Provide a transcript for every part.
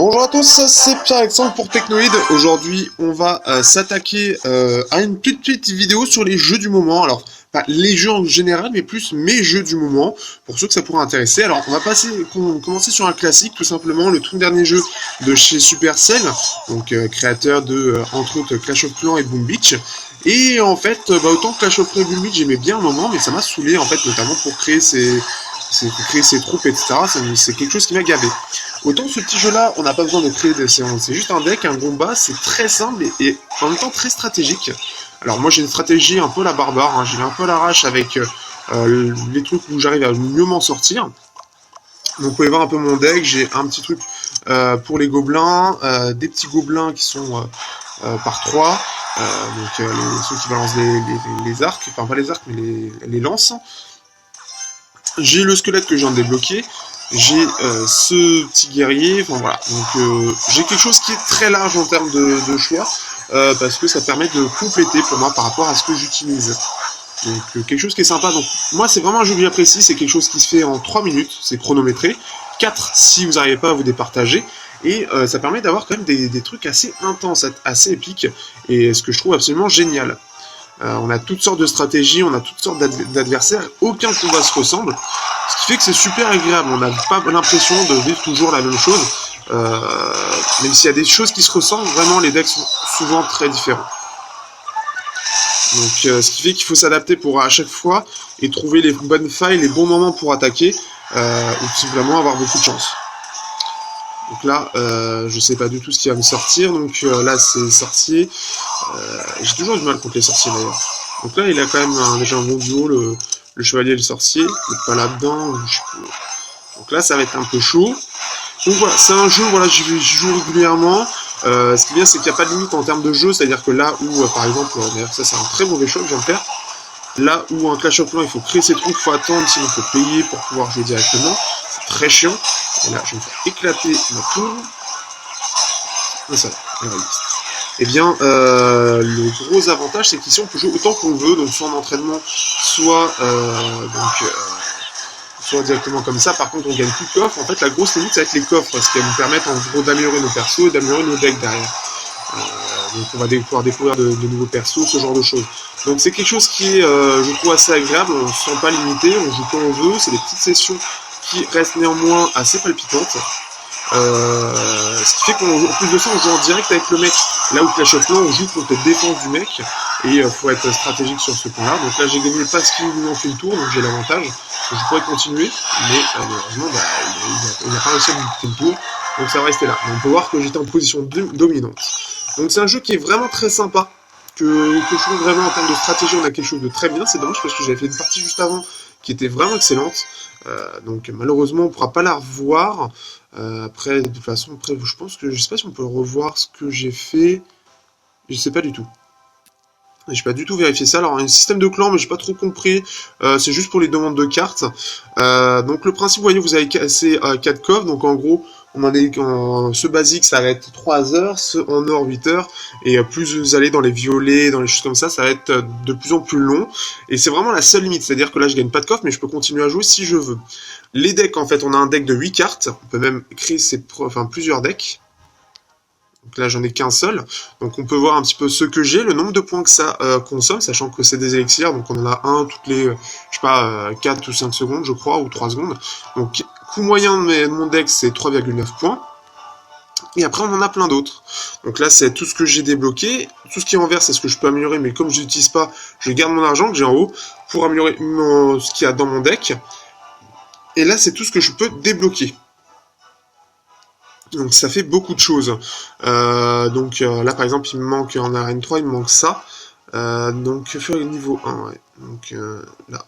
Bonjour à tous, c'est Pierre-Alexandre pour Technoïd. Aujourd'hui, on va s'attaquer à une petite vidéo sur les jeux du moment. Alors, pas les jeux en général, mais plus mes jeux du moment, pour ceux que ça pourrait intéresser. Alors, on va commencer sur un classique, tout simplement, le tout dernier jeu de chez Supercell, donc créateur de, entre autres, Clash of Clans et Boom Beach. Et en fait, autant que Clash of Clans et Boom Beach, j'aimais bien un moment, mais ça m'a saoulé, en fait, notamment pour créer ses troupes, etc. C'est quelque chose qui m'a gavé. Autant ce petit jeu-là, on n'a pas besoin de créer c'est juste un deck, un combat, c'est très simple et en même temps très stratégique. Alors moi j'ai une stratégie un peu la barbare, hein, j'ai un peu à l'arrache avec les trucs où j'arrive à mieux m'en sortir. Donc vous pouvez voir un peu mon deck, j'ai un petit truc pour les gobelins, des petits gobelins qui sont par 3, ceux qui balancent les arcs, enfin pas les arcs mais les lances. J'ai le squelette que je viens de débloquer, j'ai ce petit guerrier, enfin voilà, donc j'ai quelque chose qui est très large en termes de choix, parce que ça permet de compléter pour moi par rapport à ce que j'utilise. Donc quelque chose qui est sympa, donc moi c'est vraiment un jeu que j'apprécie, c'est quelque chose qui se fait en 3 minutes, c'est chronométré, 4 si vous n'arrivez pas à vous départager, et ça permet d'avoir quand même des trucs assez intenses, assez épiques, et ce que je trouve absolument génial. On a toutes sortes de stratégies, on a toutes sortes d'adversaires, aucun combat se ressemble, ce qui fait que c'est super agréable, on n'a pas l'impression de vivre toujours la même chose, même s'il y a des choses qui se ressemblent, vraiment les decks sont souvent très différents. Donc ce qui fait qu'il faut s'adapter pour à chaque fois et trouver les bonnes failles, les bons moments pour attaquer, ou tout simplement avoir beaucoup de chance. Donc là, je sais pas du tout ce qui va me sortir, donc là c'est sorcier. J'ai toujours du mal contre les sorciers d'ailleurs. Donc là il a quand même déjà un bon duo, le chevalier et le sorcier, il n'est pas là-dedans. Donc là ça va être un peu chaud. Donc voilà, c'est un jeu, voilà, j'y joue régulièrement. Ce qui est bien c'est qu'il n'y a pas de limite en termes de jeu, c'est-à-dire que là où par exemple, d'ailleurs ça c'est un très mauvais choix que je viens de faire. Là où un Clash of Clans il faut créer ses troupes, il faut attendre, sinon il faut payer pour pouvoir jouer directement. C'est très chiant. Et là je vais me faire éclater ma tour. Et ça va, et bien, le gros avantage, c'est qu'ici, on peut jouer autant qu'on veut, donc soit en entraînement, soit directement comme ça. Par contre, on gagne plus de coffres. En fait, la grosse limite, ça va être les coffres, parce qu'elles nous permettent en gros d'améliorer nos persos et d'améliorer nos decks derrière. Donc, on va pouvoir découvrir de nouveaux persos, ce genre de choses. Donc, c'est quelque chose qui est, je trouve, assez agréable. On ne se sent pas limité, on joue quand on veut. C'est des petites sessions qui restent néanmoins assez palpitantes. Ce qui fait qu'en plus de ça, on joue en direct avec le mec. Là où Clash of Clans, on joue contre la défense du mec et faut être stratégique sur ce point-là. Donc là, j'ai gagné parce qu'il nous en fait le tour, donc j'ai l'avantage. Je pourrais continuer, mais malheureusement, il n'a pas réussi à me quitter le tour, donc ça va rester là. Mais on peut voir que j'étais en position dominante. Donc c'est un jeu qui est vraiment très sympa, que je trouve vraiment en termes de stratégie, on a quelque chose de très bien. C'est dommage parce que j'avais fait une partie juste avant qui était vraiment excellente. Donc malheureusement, on ne pourra pas la revoir. Après, de toute façon, après, je pense que je sais pas si on peut revoir ce que j'ai fait. Je sais pas du tout. J'ai pas du tout vérifié ça. Alors, un système de clan, mais j'ai pas trop compris. C'est juste pour les demandes de cartes. Donc, le principe, vous voyez, vous avez cassé 4 coffres. Donc, en gros, on en est ce basique, ça va être 3 heures, ce en or 8 heures. Et plus vous allez dans les violets, dans les choses comme ça va être de plus en plus long. Et c'est vraiment la seule limite. C'est-à-dire que là, je gagne pas de coffre, mais je peux continuer à jouer si je veux. Les decks, en fait, on a un deck de 8 cartes. On peut même créer plusieurs decks. Donc là, j'en ai qu'un seul. Donc on peut voir un petit peu ce que j'ai, le nombre de points que ça consomme, sachant que c'est des élixirs. Donc on en a un toutes les, je sais pas, 4 ou 5 secondes, je crois, ou 3 secondes. Donc coût moyen de mon deck, c'est 3,9 points. Et après, on en a plein d'autres. Donc là, c'est tout ce que j'ai débloqué. Tout ce qui est en vert, c'est ce que je peux améliorer. Mais comme je n'utilise pas, je garde mon argent que j'ai en haut pour améliorer ce qu'il y a dans mon deck. Et là, c'est tout ce que je peux débloquer. Donc ça fait beaucoup de choses. Là par exemple il me manque en arène 3, il me manque ça. Donc faire niveau 1, ouais. Donc là.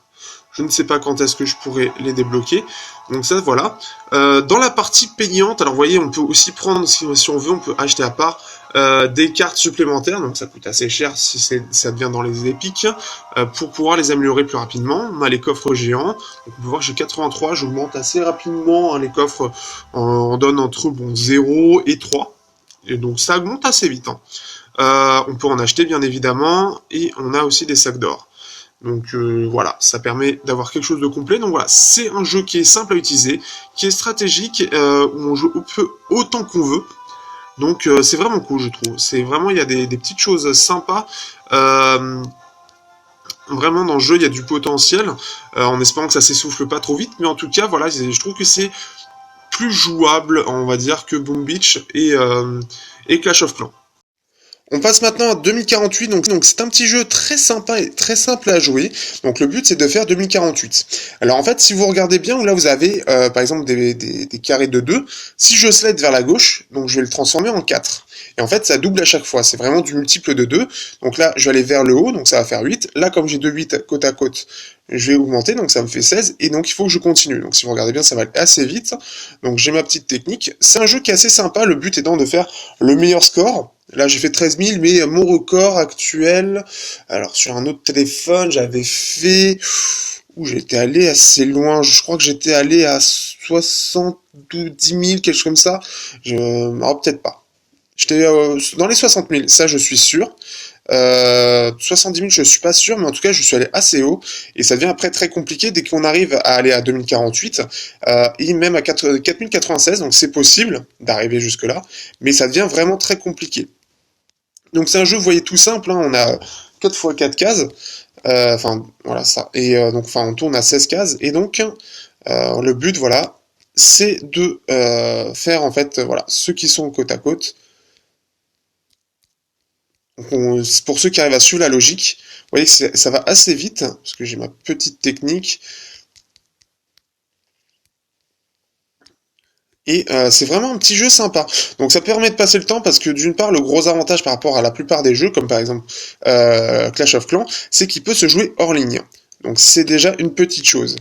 Je ne sais pas quand est-ce que je pourrais les débloquer. Donc ça voilà. Dans la partie payante, alors vous voyez on peut aussi prendre, si on veut, on peut acheter à part des cartes supplémentaires, donc ça coûte assez cher si ça devient dans les épiques, pour pouvoir les améliorer plus rapidement. On a les coffres géants, donc on peut voir que j'ai 83, j'augmente assez rapidement, hein, les coffres on donne entre 0 et 3, et donc ça augmente assez vite. Hein. On peut en acheter bien évidemment, et on a aussi des sacs d'or. Donc voilà, ça permet d'avoir quelque chose de complet. Donc voilà, c'est un jeu qui est simple à utiliser, qui est stratégique, où on joue autant qu'on veut. Donc c'est vraiment cool, je trouve. C'est vraiment, il y a des petites choses sympas. Vraiment dans le jeu, il y a du potentiel, en espérant que ça s'essouffle pas trop vite. Mais en tout cas, voilà, je trouve que c'est plus jouable, on va dire, que Boom Beach et Clash of Clans. On passe maintenant à 2048, donc c'est un petit jeu très sympa et très simple à jouer. Donc le but c'est de faire 2048. Alors en fait si vous regardez bien, là vous avez par exemple des carrés de 2. Si je slide vers la gauche, donc je vais le transformer en 4. Et en fait ça double à chaque fois, c'est vraiment du multiple de 2. Donc là je vais aller vers le haut, donc ça va faire 8. Là comme j'ai deux 8 côte à côte, je vais augmenter, donc ça me fait 16. Et donc il faut que je continue. Donc si vous regardez bien ça va aller assez vite. Donc j'ai ma petite technique. C'est un jeu qui est assez sympa, le but étant de faire le meilleur score. Là, j'ai fait 13 000, mais mon record actuel, alors sur un autre téléphone, j'avais fait, où j'étais allé assez loin, je crois que j'étais allé à 70 000, quelque chose comme ça, peut-être pas. J'étais dans les 60 000, ça je suis sûr. 70 000, je suis pas sûr, mais en tout cas, je suis allé assez haut, et ça devient après très compliqué dès qu'on arrive à aller à 2048, et même à 4096, donc c'est possible d'arriver jusque-là, mais ça devient vraiment très compliqué. Donc c'est un jeu, vous voyez, tout simple, hein, on a 4 x 4 cases, enfin voilà ça, et donc enfin on tourne à 16 cases, et donc le but voilà, c'est de faire en fait voilà ceux qui sont côte à côte. Donc pour ceux qui arrivent à suivre la logique, vous voyez que ça va assez vite, parce que j'ai ma petite technique. Et c'est vraiment un petit jeu sympa. Donc ça permet de passer le temps parce que d'une part, le gros avantage par rapport à la plupart des jeux, comme par exemple Clash of Clans, c'est qu'il peut se jouer hors ligne. Donc c'est déjà une petite chose.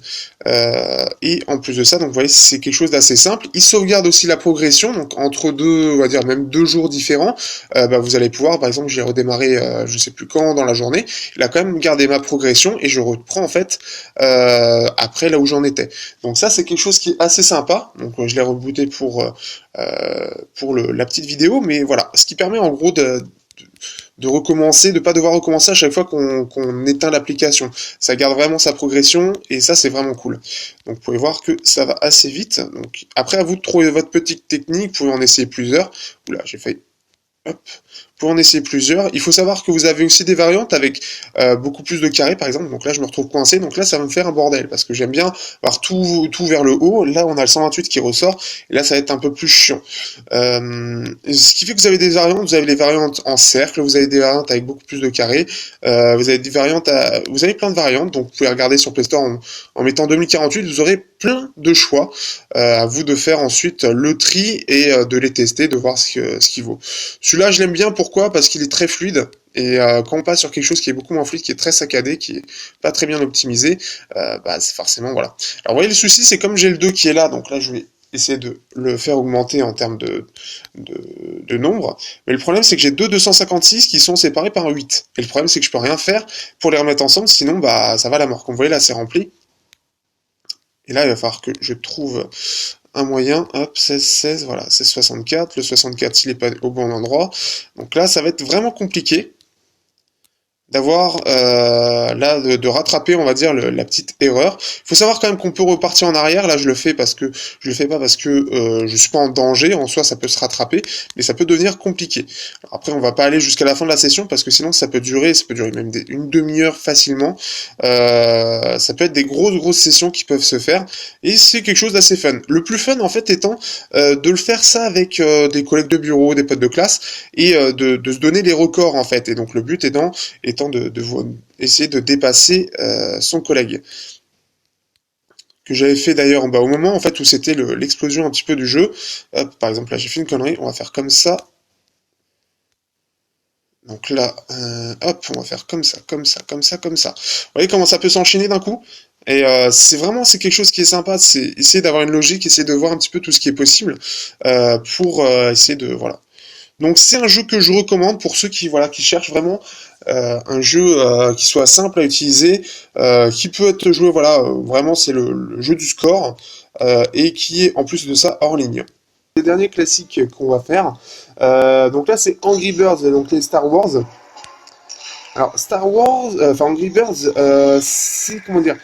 Et en plus de ça, donc vous voyez, c'est quelque chose d'assez simple. Il sauvegarde aussi la progression, donc entre deux, on va dire même 2 jours différents, vous allez pouvoir, par exemple, j'ai redémarré, je sais plus quand dans la journée, il a quand même gardé ma progression et je reprends en fait après là où j'en étais. Donc ça, c'est quelque chose qui est assez sympa. Donc je l'ai rebooté pour la petite vidéo, mais voilà, ce qui permet en gros de recommencer, de pas devoir recommencer à chaque fois qu'on éteint l'application. Ça garde vraiment sa progression et ça c'est vraiment cool. Donc vous pouvez voir que ça va assez vite. Donc après à vous de trouver votre petite technique, vous pouvez en essayer plusieurs. Oula, j'ai failli. Hop. Pour en essayer plusieurs. Il faut savoir que vous avez aussi des variantes avec beaucoup plus de carrés, par exemple. Donc là, je me retrouve coincé. Donc là, ça va me faire un bordel parce que j'aime bien avoir tout vers le haut. Là, on a le 128 qui ressort. Et là, ça va être un peu plus chiant. Ce qui fait que vous avez des variantes. Vous avez les variantes en cercle. Vous avez des variantes avec beaucoup plus de carrés. Vous avez des variantes vous avez plein de variantes. Donc, vous pouvez regarder sur Play Store en mettant 2048. Vous aurez plein de choix. À vous de faire ensuite le tri et de les tester, de voir ce qu'il vaut. Celui-là, je l'aime bien. Pourquoi? Parce qu'il est très fluide. Et quand on passe sur quelque chose qui est beaucoup moins fluide, qui est très saccadé, qui est pas très bien optimisé, c'est forcément voilà. Alors vous voyez le souci, c'est comme j'ai le 2 qui est là, donc là je vais essayer de le faire augmenter en termes de nombre. Mais le problème c'est que j'ai deux 256 qui sont séparés par 8. Et le problème c'est que je peux rien faire pour les remettre ensemble, sinon ça va à la mort. Comme vous voyez là c'est rempli. Et là il va falloir que je trouve un moyen, hop, 16, voilà, 16,64, le 64 il est pas au bon endroit, donc là ça va être vraiment compliqué d'avoir là de rattraper on va dire la petite erreur. Il faut savoir quand même qu'on peut repartir en arrière, là je le fais parce que je le fais pas parce que je suis pas en danger, en soi ça peut se rattraper, mais ça peut devenir compliqué. Alors après on va pas aller jusqu'à la fin de la session parce que sinon ça peut durer même une demi-heure facilement. Ça peut être des grosses sessions qui peuvent se faire et c'est quelque chose d'assez fun. Le plus fun en fait étant de le faire ça avec des collègues de bureau, des potes de classe et de se donner les records en fait. Et donc le but étant de essayer de dépasser son collègue. Que j'avais fait d'ailleurs au moment en fait où c'était l'explosion un petit peu du jeu. Hop, par exemple là j'ai fait une connerie, on va faire comme ça. Donc là, hop, on va faire comme ça, comme ça, comme ça, comme ça. Vous voyez comment ça peut s'enchaîner d'un coup? Et c'est quelque chose qui est sympa, c'est essayer d'avoir une logique, essayer de voir un petit peu tout ce qui est possible pour essayer de voilà. Donc c'est un jeu que je recommande pour ceux qui cherchent vraiment un jeu qui soit simple à utiliser, qui peut être joué vraiment c'est le jeu du score et qui est en plus de ça hors ligne. Les derniers classiques qu'on va faire, donc là c'est Angry Birds, donc les Star Wars. Alors, Star Wars, enfin Angry Birds, c'est, comment dire,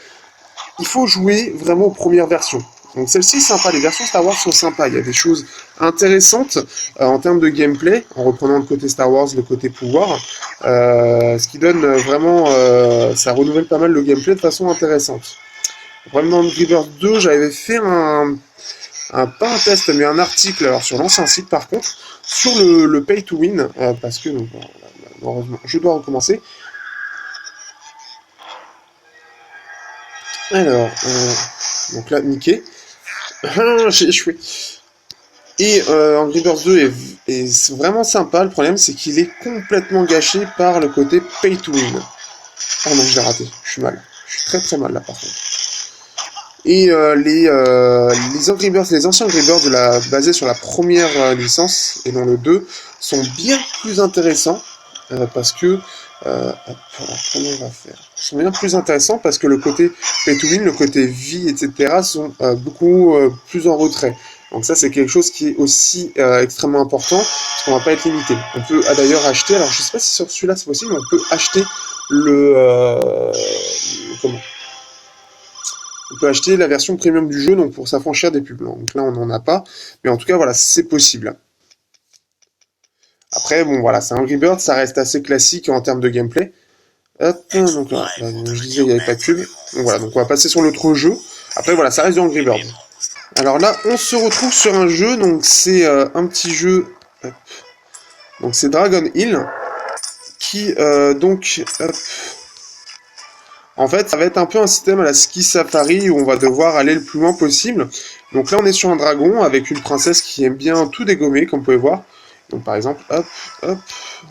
il faut jouer vraiment aux premières versions. Donc celle-ci est sympa, les versions Star Wars sont sympas, il y a des choses intéressantes en termes de gameplay, en reprenant le côté Star Wars, le côté pouvoir, ce qui donne vraiment, ça renouvelle pas mal le gameplay de façon intéressante. Vraiment dans Angry Birds 2, j'avais fait pas un test, mais un article, alors sur l'ancien site par contre, sur le pay to win, parce que, donc, malheureusement, je dois recommencer. Alors, donc là, Mickey. J'ai échoué. Et Angry Birds 2 est vraiment sympa, le problème c'est qu'il est complètement gâché par le côté pay to win. Oh non, je l'ai raté, je suis mal. Je suis très très mal là par contre. Et les Angry Birds, les anciens Angry Birds basés sur la première licence et non le 2 sont bien plus intéressants parce que alors, comment on va faire? Ils sont bien plus intéressants parce que le côté pay to win, le côté vie, etc. sont beaucoup plus en retrait. Donc ça c'est quelque chose qui est aussi extrêmement important parce qu'on va pas être limité. On peut d'ailleurs acheter, alors je sais pas si sur celui-là c'est possible, mais on peut acheter comment? On peut acheter la version premium du jeu, donc pour s'affranchir des pubs. Donc là, on n'en a pas. Mais en tout cas, voilà, c'est possible. Après, bon, voilà, c'est Angry Birds, ça reste assez classique en termes de gameplay. Hop, donc là, je disais, il n'y avait pas de pub. Donc voilà, donc on va passer sur l'autre jeu. Après, voilà, ça reste du Angry Birds. Alors là, on se retrouve sur un jeu, donc c'est un petit jeu. Hop. Donc c'est Dragon Hill, qui, donc, hop. En fait, ça va être un peu un système à la Ski Safari où on va devoir aller le plus loin possible. Donc là, on est sur un dragon avec une princesse qui aime bien tout dégommer, comme vous pouvez voir. Donc par exemple, hop, hop,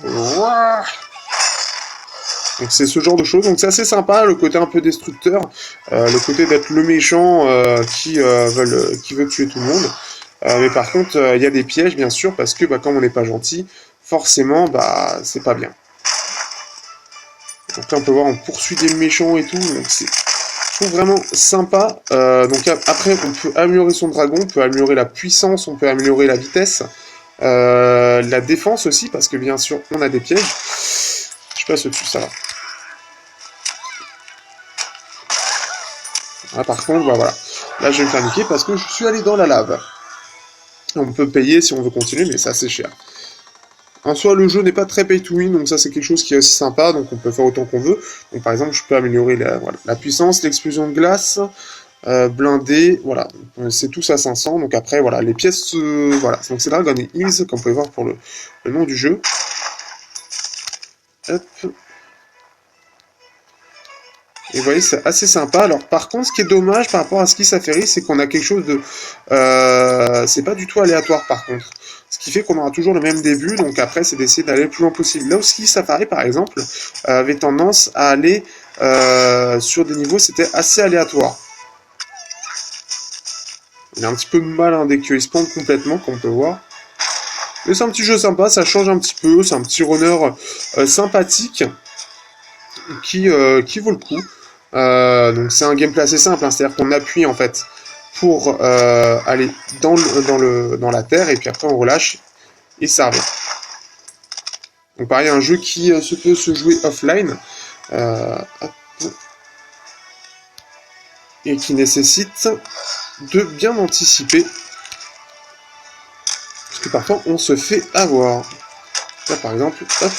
ouah. Donc c'est ce genre de choses. Donc c'est assez sympa, le côté un peu destructeur, le côté d'être le méchant qui veut tuer tout le monde. Mais par contre, il y a des pièges, bien sûr, parce que comme on n'est pas gentil, forcément, c'est pas bien. Donc là on peut voir on poursuit des méchants et tout, donc c'est je trouve vraiment sympa. Donc après on peut améliorer son dragon, on peut améliorer la puissance, on peut améliorer la vitesse, la défense aussi, parce que bien sûr on a des pièges. Je passe au-dessus, ça va. Là, par contre, voilà. Là je vais me faire niquer parce que je suis allé dans la lave. On peut payer si on veut continuer, mais c'est assez cher. En soi, le jeu n'est pas très pay to win, donc ça c'est quelque chose qui est aussi sympa, donc on peut faire autant qu'on veut. Donc par exemple, je peux améliorer la puissance, l'explosion de glace, blindé, voilà. C'est tous à 500, donc après, voilà, les pièces, voilà. Donc c'est Dragon Hills, comme vous pouvez voir pour le nom du jeu. Hop. Et vous voyez, c'est assez sympa. Alors par contre, ce qui est dommage par rapport à Ski Safari, c'est qu'on a quelque chose de... c'est pas du tout aléatoire par contre. Ce qui fait qu'on aura toujours le même début, donc après c'est d'essayer d'aller le plus loin possible. Là où Ski Safari par exemple avait tendance à aller sur des niveaux, c'était assez aléatoire. Il a un petit peu de mal dès qu'il spawn complètement, comme on peut voir. Mais c'est un petit jeu sympa, ça change un petit peu, c'est un petit runner sympathique qui vaut le coup. Donc c'est un gameplay assez simple, c'est-à-dire qu'on appuie en fait pour aller dans la terre et puis après on relâche et ça revient. Donc pareil, un jeu qui peut se jouer offline et qui nécessite de bien anticiper parce que parfois on se fait avoir. Là par exemple, hop,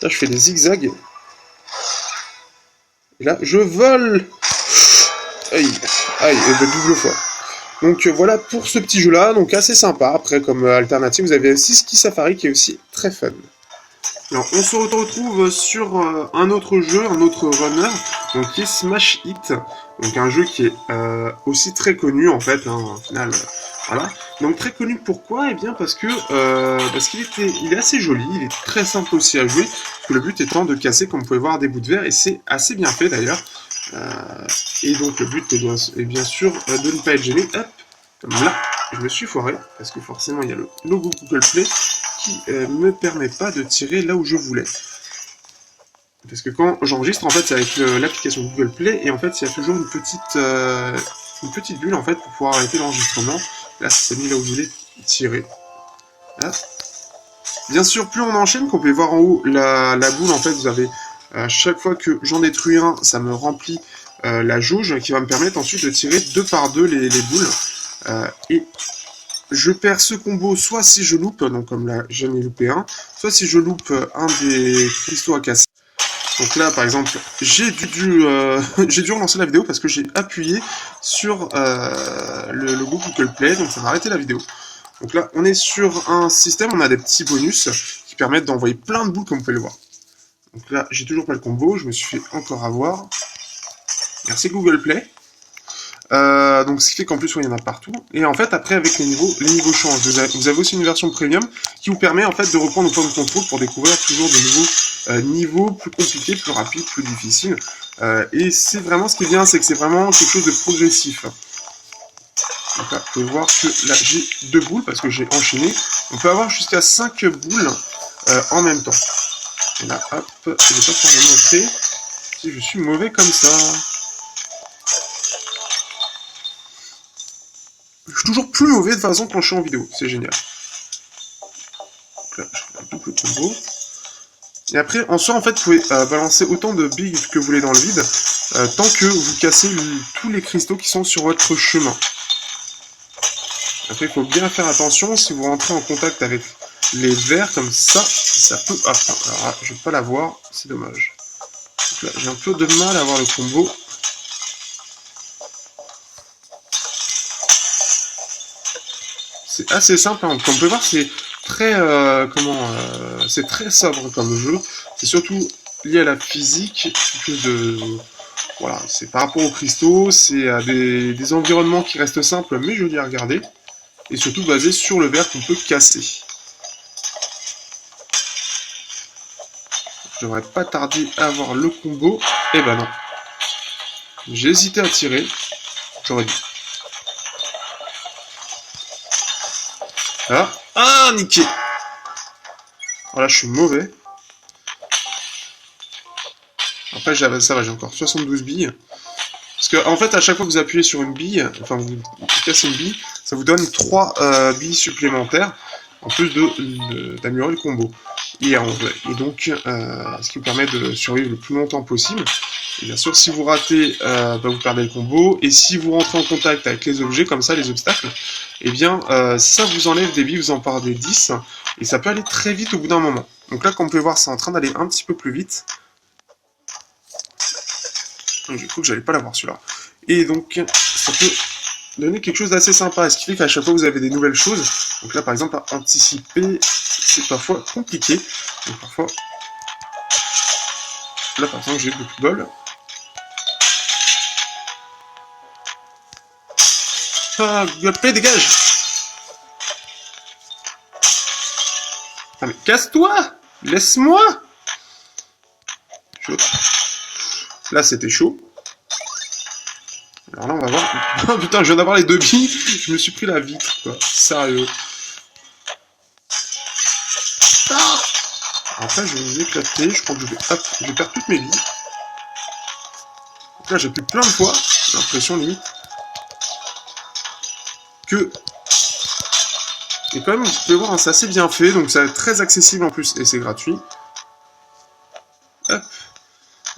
là je fais des zigzags. Et là je vole. Aïe, aïe, de double fois. Donc voilà pour ce petit jeu là, donc assez sympa. Après comme alternative, vous avez aussi Ski Safari qui est aussi très fun. Alors on se retrouve sur un autre jeu, un autre runner, donc qui est Smash Hit. Donc un jeu qui est aussi très connu en fait, au final. Voilà. Donc très connu pourquoi? Eh bien parce qu'il est assez joli, il est très simple aussi à jouer, que le but étant de casser, comme vous pouvez voir, des bouts de verre, et c'est assez bien fait d'ailleurs. Et donc le but est bien sûr de ne pas être gêné. Hop, comme là, je me suis foiré, parce que forcément il y a le logo Google Play qui me permet pas de tirer là où je voulais. Parce que quand j'enregistre, en fait, c'est avec l'application Google Play, et en fait, il y a toujours une petite bulle, en fait, pour pouvoir arrêter l'enregistrement. Là, c'est mis là où je voulais tirer. Là. Bien sûr, plus on enchaîne, qu'on peut voir en haut la boule, en fait, vous avez, à chaque fois que j'en détruis un, ça me remplit la jauge, qui va me permettre ensuite de tirer 2 par 2 les boules. Et je perds ce combo soit si je loupe, donc comme là j'en ai loupé un, soit si je loupe un des cristaux à casser. Donc là par exemple j'ai dû relancer la vidéo parce que j'ai appuyé sur le logo Google Play, donc ça m'a arrêté la vidéo. Donc là on est sur un système, on a des petits bonus qui permettent d'envoyer plein de boules comme vous pouvez le voir. Donc là j'ai toujours pas le combo, je me suis fait encore avoir. Merci Google Play. Donc ce qui fait qu'en plus il y en a partout. Et en fait après avec les niveaux changent. Vous avez aussi une version premium qui vous permet en fait de reprendre le point de contrôle pour découvrir toujours de nouveaux niveaux plus compliqués, plus rapides, plus difficiles. Et c'est vraiment ce qui est bien, c'est que c'est vraiment quelque chose de progressif. Donc là, vous pouvez voir que là j'ai 2 boules parce que j'ai enchaîné. On peut avoir jusqu'à 5 boules en même temps. Et là hop, je vais pas pouvoir les montrer si je suis mauvais comme ça. Je suis toujours plus mauvais de toute façon quand je suis en vidéo, c'est génial. Donc là, je fais un double combo. Et après, en soi, en fait, vous pouvez balancer autant de billes que vous voulez dans le vide, tant que vous cassez tous les cristaux qui sont sur votre chemin. Après, il faut bien faire attention, si vous rentrez en contact avec les verres comme ça peut... Ah, alors là, je vais pas l'avoir, c'est dommage. Donc là, j'ai un peu de mal à avoir le combo. C'est assez simple, hein. Comme on peut voir, c'est très c'est très sobre comme jeu. C'est surtout lié à la physique, voilà, c'est par rapport aux cristaux, c'est à des environnements qui restent simples mais jolis à regarder, et surtout basés sur le verre qu'on peut casser. Je devrais pas tarder à avoir le combo. Eh ben non. J'ai hésité à tirer, j'aurais dû. Ah, niqué. Voilà, je suis mauvais. Après, ça va, j'ai encore 72 billes. Parce que, en fait, à chaque fois que vous appuyez sur une bille, enfin, vous cassez une bille, ça vous donne 3 billes supplémentaires, en plus d'améliorer le combo. Et donc, ce qui vous permet de survivre le plus longtemps possible. Et bien sûr, si vous ratez, vous perdez le combo. Et si vous rentrez en contact avec les objets, comme ça, les obstacles, eh bien, ça vous enlève des billes, vous en perdez 10. Et ça peut aller très vite au bout d'un moment. Donc là, comme vous pouvez voir, c'est en train d'aller un petit peu plus vite. J'ai cru que j'allais pas l'avoir celui-là. Et donc, ça peut donner quelque chose d'assez sympa. Ce qui fait qu'à chaque fois vous avez des nouvelles choses. Donc là, par exemple, à anticiper, c'est parfois compliqué. Donc parfois, là par exemple, j'ai beaucoup de bol. Ah, Google Play, dégage! Ah mais casse-toi! Laisse-moi! Là, c'était chaud. Alors là, on va voir. Oh putain, je viens d'avoir les 2 billes. Je me suis pris la vitre, quoi. Sérieux. Ah, après, je vais m'éclater. Je crois que je vais perdre toutes mes billes. Donc là, j'ai plus plein de fois. J'ai l'impression, limite, que... Et quand même, vous pouvez voir, hein, c'est assez bien fait. Donc, ça va être très accessible en plus. Et c'est gratuit. Hop.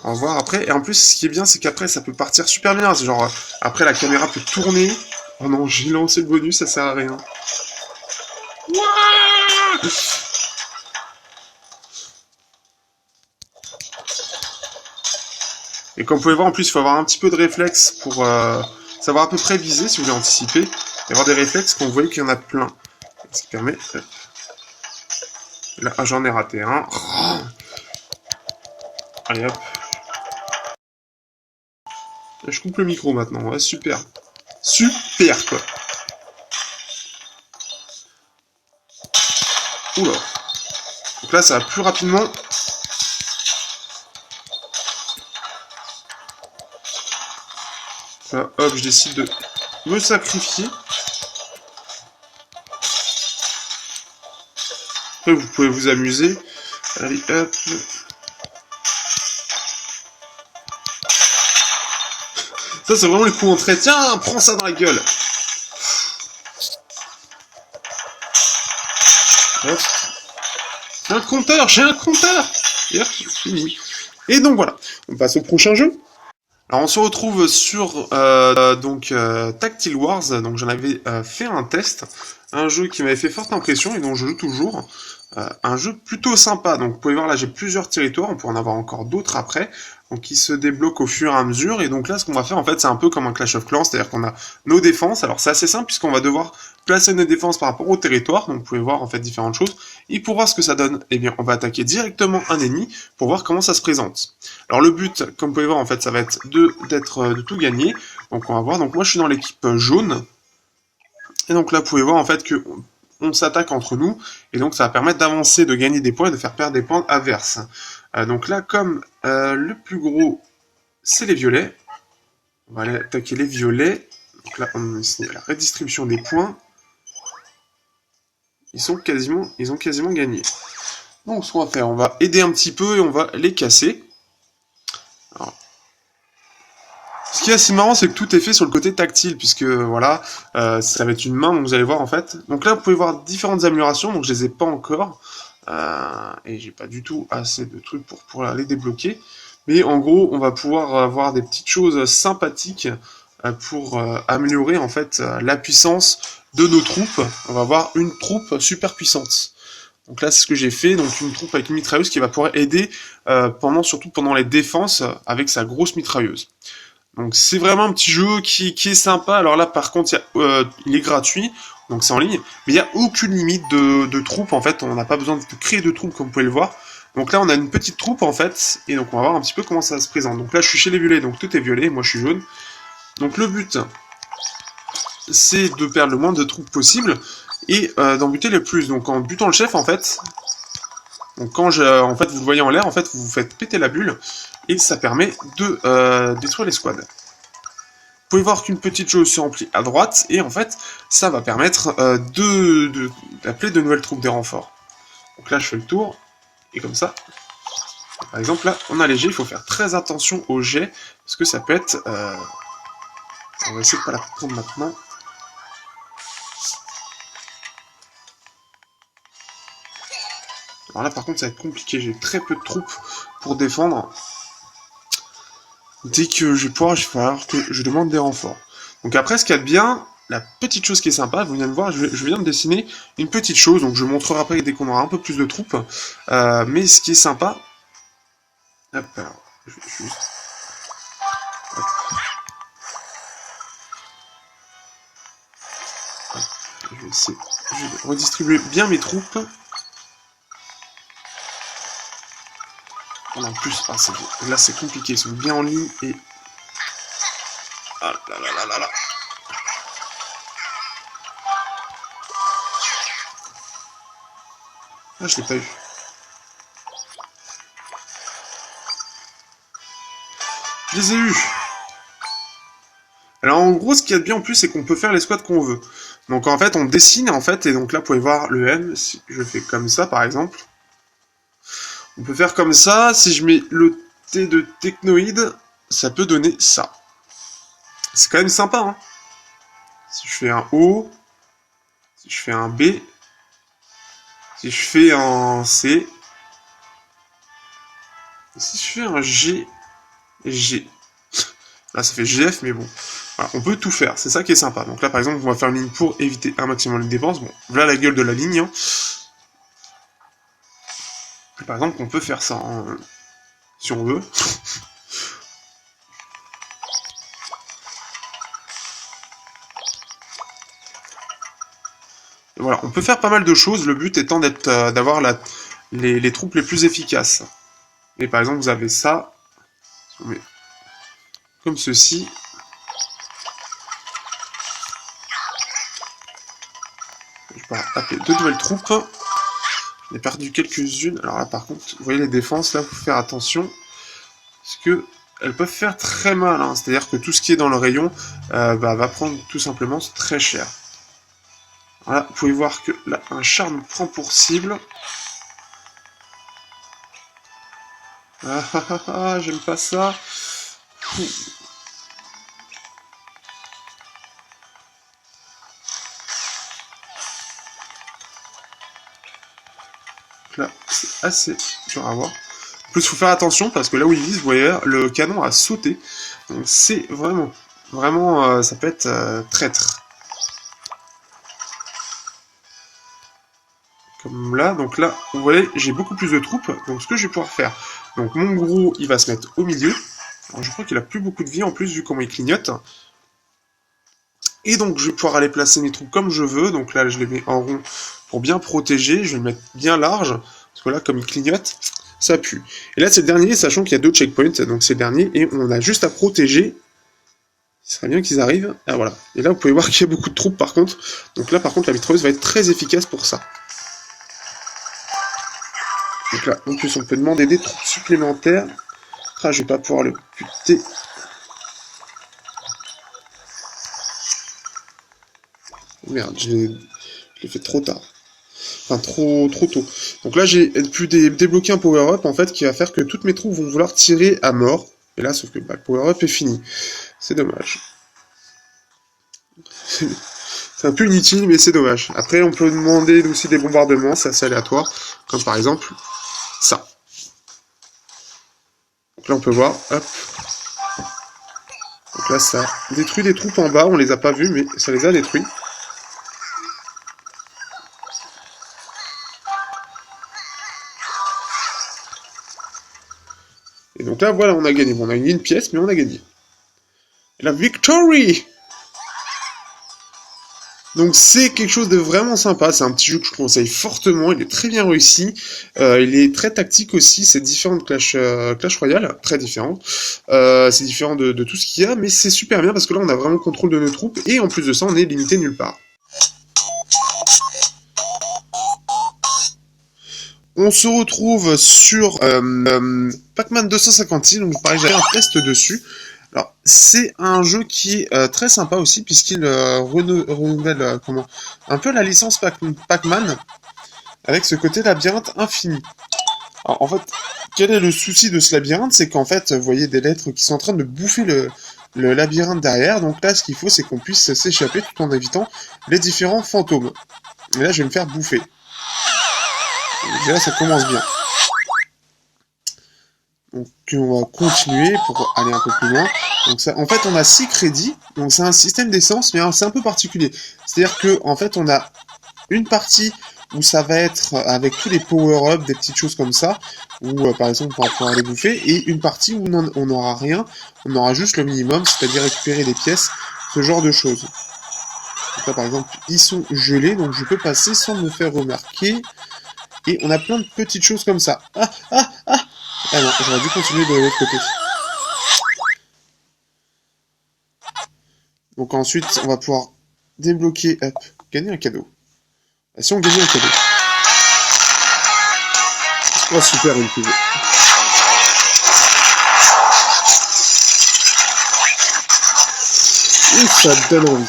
On va voir après. Et en plus, ce qui est bien, c'est qu'après, ça peut partir super bien. C'est genre, après, la caméra peut tourner. Oh non, j'ai lancé le bonus, ça sert à rien. Et comme vous pouvez voir, en plus, il faut avoir un petit peu de réflexe pour savoir à peu près viser, si vous voulez anticiper. Et avoir des réflexes quand vous voyez qu'il y en a plein. Ce qui permet... Là, j'en ai raté un. Oh, allez, hop. Je coupe le micro maintenant, ouais, super. Super, quoi. Oula. Donc là, ça va plus rapidement. Là, hop, je décide de me sacrifier. Après, vous pouvez vous amuser. Allez, hop. Ça, c'est vraiment le coup entrée. Tiens, prends ça dans la gueule. Hop. Un compteur, j'ai un compteur. Hier, fini. Et donc voilà, on passe au prochain jeu. Alors on se retrouve sur Tactile Wars, donc j'en avais fait un test, un jeu qui m'avait fait forte impression et dont je joue toujours. Un jeu plutôt sympa, donc vous pouvez voir là j'ai plusieurs territoires, on peut en avoir encore d'autres après, donc qui se débloquent au fur et à mesure, et donc là ce qu'on va faire en fait c'est un peu comme un Clash of Clans, c'est-à-dire qu'on a nos défenses, alors c'est assez simple puisqu'on va devoir placer nos défenses par rapport au territoire, donc vous pouvez voir en fait différentes choses, et pour voir ce que ça donne, eh bien on va attaquer directement un ennemi pour voir comment ça se présente. Alors le but, comme vous pouvez voir en fait ça va être de tout gagner, donc on va voir, donc moi je suis dans l'équipe jaune, et donc là, vous pouvez voir en fait que on s'attaque entre nous, et donc ça va permettre d'avancer, de gagner des points et de faire perdre des points adverses. Donc là, comme le plus gros, c'est les violets, on va aller attaquer les violets. Donc là, on a la redistribution des points. Ils ont quasiment gagné. Donc ce qu'on va faire, on va aider un petit peu et on va les casser. Alors, ce qui est assez marrant, c'est que tout est fait sur le côté tactile, puisque voilà, ça va être une main, donc vous allez voir en fait. Donc là, vous pouvez voir différentes améliorations, donc je les ai pas encore, et j'ai pas du tout assez de trucs pour les débloquer. Mais en gros, on va pouvoir avoir des petites choses sympathiques pour améliorer en fait la puissance de nos troupes. On va avoir une troupe super puissante. Donc là, c'est ce que j'ai fait, donc une troupe avec une mitrailleuse qui va pouvoir aider surtout pendant les défenses avec sa grosse mitrailleuse. Donc c'est vraiment un petit jeu qui est sympa. Alors là par contre il est gratuit, donc c'est en ligne, mais il n'y a aucune limite de troupes en fait, on n'a pas besoin de créer de troupes comme vous pouvez le voir. Donc là on a une petite troupe en fait, et donc on va voir un petit peu comment ça se présente. Donc là je suis chez les violets, donc tout est violet, moi je suis jaune. Donc le but c'est de perdre le moins de troupes possible, et d'en buter le plus. Donc en butant le chef en fait, donc quand en fait vous le voyez en l'air, en fait vous vous faites péter la bulle, et ça permet de détruire les squads. Vous pouvez voir qu'une petite chose se remplit à droite, et en fait, ça va permettre d'appeler de nouvelles troupes des renforts. Donc là, je fais le tour, et comme ça, par exemple, là, on a les jets, il faut faire très attention aux jets, parce que ça peut être... on va essayer de pas la prendre maintenant. Alors là, par contre, ça va être compliqué, j'ai très peu de troupes pour défendre. Dès que je vais pouvoir, il va falloir que je demande des renforts. Donc après, ce qu'il y a de bien, la petite chose qui est sympa, vous venez de voir, je viens de dessiner une petite chose, donc je montrerai après dès qu'on aura un peu plus de troupes. Mais ce qui est sympa... Hop, alors, je vais juste... Hop. Hop. Je vais redistribuer bien mes troupes. En plus, là c'est compliqué, ils sont bien en ligne et... Ah là là là là là. Ah, je l'ai pas eu. Je les ai eus. Alors en gros, ce qu'il y a de bien en plus, c'est qu'on peut faire les squats qu'on veut. Donc en fait, on dessine en fait, et donc là, vous pouvez voir le M, si je fais comme ça par exemple. On peut faire comme ça, si je mets le T de technoïde, ça peut donner ça. C'est quand même sympa, hein. Si je fais un O, si je fais un B, si je fais un C, et si je fais un G, G. Là, ça fait GF, mais bon. Voilà, on peut tout faire, c'est ça qui est sympa. Donc là, par exemple, on va faire une ligne pour éviter un maximum de dépenses. Bon, voilà la gueule de la ligne. Hein. Par exemple, on peut faire ça, hein, si on veut. Et voilà, on peut faire pas mal de choses, le but étant d'avoir les troupes les plus efficaces. Et par exemple, vous avez ça, comme ceci. Je vais appeler deux nouvelles troupes. J'en ai perdu quelques-unes. Alors là, par contre, vous voyez les défenses, là, il faut faire attention. Parce que elles peuvent faire très mal. Hein. C'est-à-dire que tout ce qui est dans le rayon va prendre tout simplement très cher. Voilà, vous pouvez voir que là, un charme prend pour cible. Ah ah ah ah, j'aime pas ça. Donc là, c'est assez dur à voir. En plus, il faut faire attention parce que là où il vise, vous voyez, le canon a sauté. Donc c'est vraiment, ça peut être traître. Comme là, donc là, vous voyez, j'ai beaucoup plus de troupes. Donc ce que je vais pouvoir faire, donc mon gros, il va se mettre au milieu. Alors je crois qu'il a plus beaucoup de vie en plus, vu comment il clignote. Et donc je vais pouvoir aller placer mes troupes comme je veux. Donc là, je les mets en rond pour bien protéger. Je vais le mettre bien large. Parce que là, comme il clignote, ça pue. Et là, c'est le dernier, sachant qu'il y a 2 checkpoints. Donc c'est le dernier. Et on a juste à protéger. Il serait bien qu'ils arrivent. Ah voilà. Et là, vous pouvez voir qu'il y a beaucoup de troupes par contre. Donc là, par contre, la mitrailleuse va être très efficace pour ça. Donc là, en plus, on peut demander des troupes supplémentaires. Ah, je vais pas pouvoir le buter. Merde, je l'ai fait trop tard. Enfin, trop tôt. Donc là, j'ai pu débloquer un power-up, en fait, qui va faire que toutes mes troupes vont vouloir tirer à mort. Et là, sauf que le power-up est fini. C'est dommage. C'est un peu inutile, mais c'est dommage. Après, on peut demander aussi des bombardements, c'est assez aléatoire. Comme par exemple, ça. Donc là, on peut voir, hop. Donc là, ça détruit des troupes en bas, on les a pas vues, mais ça les a détruits. Et donc là, voilà, on a gagné. Bon, on a gagné une pièce, mais on a gagné. Et la victory! Donc c'est quelque chose de vraiment sympa, c'est un petit jeu que je conseille fortement, il est très bien réussi, il est très tactique aussi, c'est différent de Clash Royale, très différent, c'est différent de tout ce qu'il y a, mais c'est super bien parce que là on a vraiment le contrôle de nos troupes, et en plus de ça on est limité nulle part. On se retrouve sur Pac-Man 256, donc pareil j'avais un test dessus. Alors, c'est un jeu qui est très sympa aussi, puisqu'il renouvelle un peu la licence Pac-Man, avec ce côté labyrinthe infini. Alors, en fait, quel est le souci de ce labyrinthe? C'est qu'en fait, vous voyez des lettres qui sont en train de bouffer le labyrinthe derrière, donc là, ce qu'il faut, c'est qu'on puisse s'échapper tout en évitant les différents fantômes. Et là, je vais me faire bouffer. Donc, déjà, ça commence bien. Donc on va continuer pour aller un peu plus loin. Donc ça, en fait, on a 6 crédits. Donc c'est un système d'essence, mais c'est un peu particulier. C'est-à-dire que en fait, on a une partie où ça va être avec tous les power-up, des petites choses comme ça, où par exemple on va pouvoir les bouffer, et une partie où on n'aura rien, on aura juste le minimum, c'est-à-dire récupérer des pièces, ce genre de choses. Donc là par exemple, ils sont gelés, donc je peux passer sans me faire remarquer, et on a plein de petites choses comme ça. Ah non, j'aurais dû continuer de l'autre côté. Donc ensuite, on va pouvoir débloquer, hop, gagner un cadeau. Ah, si on gagne un cadeau. Oh super, une pub. Et ça donne envie.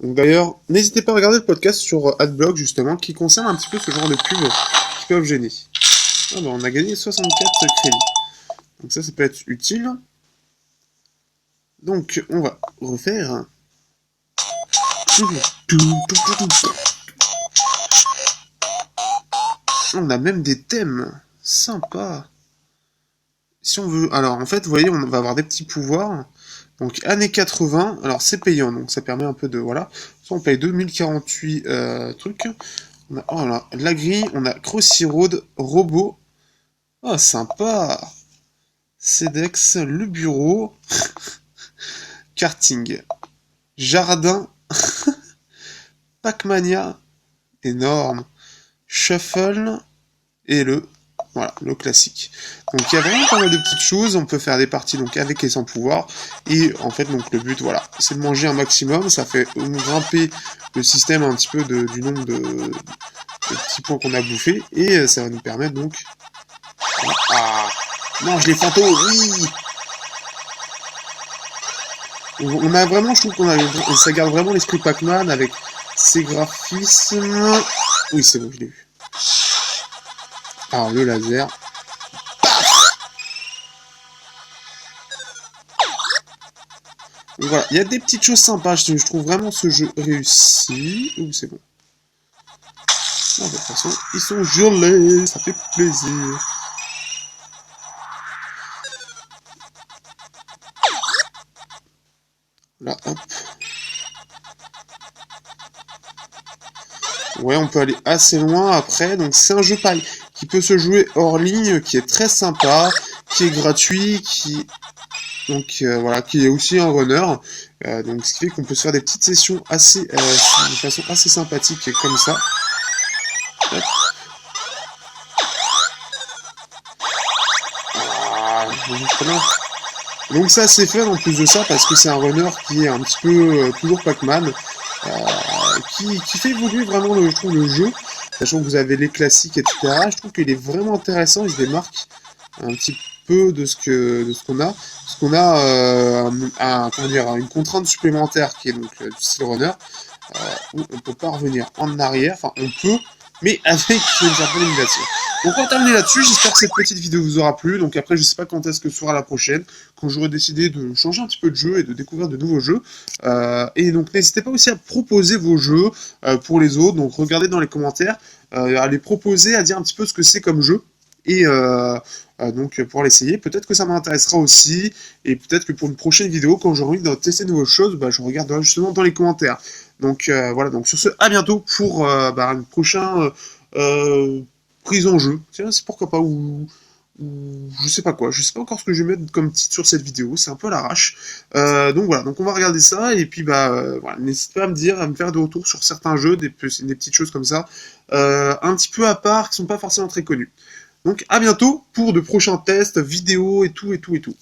Donc d'ailleurs, n'hésitez pas à regarder le podcast sur Adblock justement, qui concerne un petit peu ce genre de pubs qui peuvent gêner. Ah bah on a gagné 64 crédits. Donc ça peut être utile. Donc on va refaire. On a même des thèmes. Sympa. Si on veut... Alors en fait, vous voyez, on va avoir des petits pouvoirs. Donc années 80, alors c'est payant, donc ça permet un peu de... Voilà. Soit on paye 2048 trucs. On a, oh là, la grille, on a Crossy Road, Robot. Oh sympa. CEDEX, le bureau. Karting. Jardin. Pac-Mania. Énorme. Shuffle. Et voilà, le classique. Donc il y a vraiment pas mal de petites choses, on peut faire des parties donc avec et sans pouvoir, et en fait donc le but voilà, c'est de manger un maximum, ça fait grimper le système un petit peu du nombre de petits points qu'on a bouffés, et ça va nous permettre donc... Ah, mange les fantômes, oui. On a vraiment, je trouve ça garde vraiment l'esprit Pac-Man avec ses graphismes... Oui c'est bon, je l'ai vu. Alors le laser. Donc voilà, il y a des petites choses sympas, je trouve vraiment ce jeu réussi. Ouh, c'est bon. Ah, de toute façon, ils sont gelés, ça fait plaisir. Là, hop. Ouais, on peut aller assez loin après. Donc c'est un jeu pareil qui peut se jouer hors ligne, qui est très sympa, qui est gratuit, voilà, qui est aussi un runner. Donc ce qui fait qu'on peut se faire des petites sessions assez, de façon assez sympathique et comme ça. Hop. Ah, donc c'est assez fun en plus de ça parce que c'est un runner qui est un petit peu toujours Pac-Man, qui fait évoluer vraiment je trouve, le jeu, sachant que vous avez les classiques, etc. Je trouve qu'il est vraiment intéressant, il se démarque un petit peu de ce qu'on a. Parce qu'on a comment dire, une contrainte supplémentaire qui est donc du style runner, où on peut pas revenir en arrière, enfin on peut, mais avec une certaine limitation. Donc on va terminer là-dessus, j'espère que cette petite vidéo vous aura plu, donc après je sais pas quand est-ce que sera la prochaine, quand j'aurai décidé de changer un petit peu de jeu et de découvrir de nouveaux jeux, et donc n'hésitez pas aussi à proposer vos jeux pour les autres, donc regardez dans les commentaires, à les proposer, à dire un petit peu ce que c'est comme jeu, et donc pour l'essayer, peut-être que ça m'intéressera aussi, et peut-être que pour une prochaine vidéo, quand j'aurai envie de tester de nouvelles choses, bah, je regarderai justement dans les commentaires. Donc voilà, donc sur ce, à bientôt pour une prochaine prise en jeu. Tiens, c'est pourquoi pas, ou je sais pas quoi, je sais pas encore ce que je vais mettre comme titre sur cette vidéo, c'est un peu à l'arrache. Donc voilà, donc on va regarder ça, et puis voilà, n'hésitez pas à me dire, à me faire des retours sur certains jeux, des petites choses comme ça, un petit peu à part, qui sont pas forcément très connus. Donc à bientôt pour de prochains tests, vidéos et tout et tout et tout.